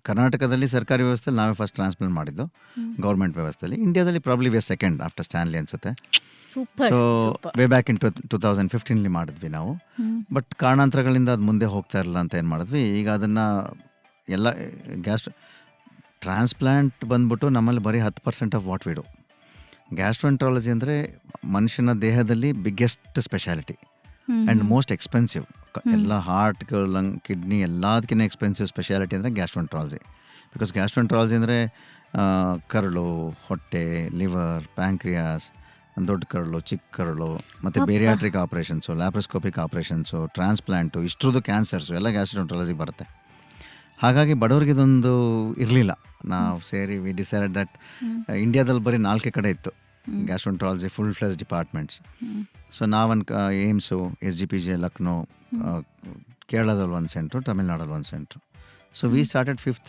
ಕರ್ನಾಟಕದಲ್ಲಿ ಸರ್ಕಾರಿ ವ್ಯವಸ್ಥೆಯಲ್ಲಿ ನಾವೇ ಫಸ್ಟ್ ಟ್ರಾನ್ಸ್ಪ್ಲಾಂಟ್ ಮಾಡಿದ್ದು, ಗೌರ್ಮೆಂಟ್ ವ್ಯವಸ್ಥೆಯಲ್ಲಿ. ಇಂಡಿಯಾದಲ್ಲಿ probably we second after Stanley ಅನ್ಸುತ್ತೆ. Super so super. Way back in 2015 ಮಾಡಿದ್ವಿ ನಾವು. ಬಟ್ ಕಾರಣಾಂತರಗಳಿಂದ ಅದು ಮುಂದೆ ಹೋಗ್ತಾ ಇರಲಿಲ್ಲ ಅಂತ ಏನು ಮಾಡಿದ್ವಿ, ಈಗ ಅದನ್ನು ಎಲ್ಲ ಟ್ರಾನ್ಸ್ಪ್ಲಾಂಟ್ ಬಂದ್ಬಿಟ್ಟು ನಮ್ಮಲ್ಲಿ ಬರೀ 10% of what we do. Gastroenterology ಅಂದರೆ ಮನುಷ್ಯನ ದೇಹದಲ್ಲಿ biggest speciality and most expensive. ಎಲ್ಲ ಹಾರ್ಟ್, ಲಂಗ್, ಕಿಡ್ನಿ ಎಲ್ಲದಕ್ಕಿಂತ ಎಕ್ಸ್ಪೆನ್ಸಿವ್ ಸ್ಪೆಷಾಲಿಟಿ ಅಂದರೆ ಗ್ಯಾಸ್ಟ್ರೋಎಂಟ್ರಾಲಜಿ. ಬಿಕಾಸ್ ಗ್ಯಾಸ್ಟ್ರೋಎಂಟ್ರಾಲಜಿ ಅಂದರೆ ಕರಳು, ಹೊಟ್ಟೆ, ಲಿವರ್, ಪ್ಯಾಂಕ್ರಿಯಾಸ್, ದೊಡ್ಡ ಕರಳು, ಚಿಕ್ಕ ಕರಳು, ಮತ್ತು bariatric operations, laparoscopic operations, transplant, ಇಷ್ಟರದ್ದು ಕ್ಯಾನ್ಸರ್ಸು ಎಲ್ಲ ಗ್ಯಾಸ್ಟ್ರೋಎಂಟ್ರಾಲಜಿಗೆ ಬರುತ್ತೆ. ಹಾಗಾಗಿ ಬಡವರಿಗೆ ಇದೊಂದು ಇರಲಿಲ್ಲ. ನಾವು ಸೇರಿ ವಿ ಡಿಸೈಡೆಡ್ ದಟ್ ಇಂಡಿಯಾದಲ್ಲಿ ಬರೀ 4 ಕಡೆ ಇತ್ತು ಗ್ಯಾಸ್ಟ್ರೋಎಂಟ್ರಾಲಜಿ ಫುಲ್ ಫ್ಲೆಜ್ ಡಿಪಾರ್ಟ್ಮೆಂಟ್ಸ್. ಸೊ ನಾವೊಂದು ಏಮ್ಸು, SGPG ಲಕ್ನೋ, ಕೇರಳದಲ್ಲಿ ಒಂದು ಸೆಂಟ್ರು, ತಮಿಳ್ನಾಡಲ್ಲಿ ಒಂದು centre. So we started 5th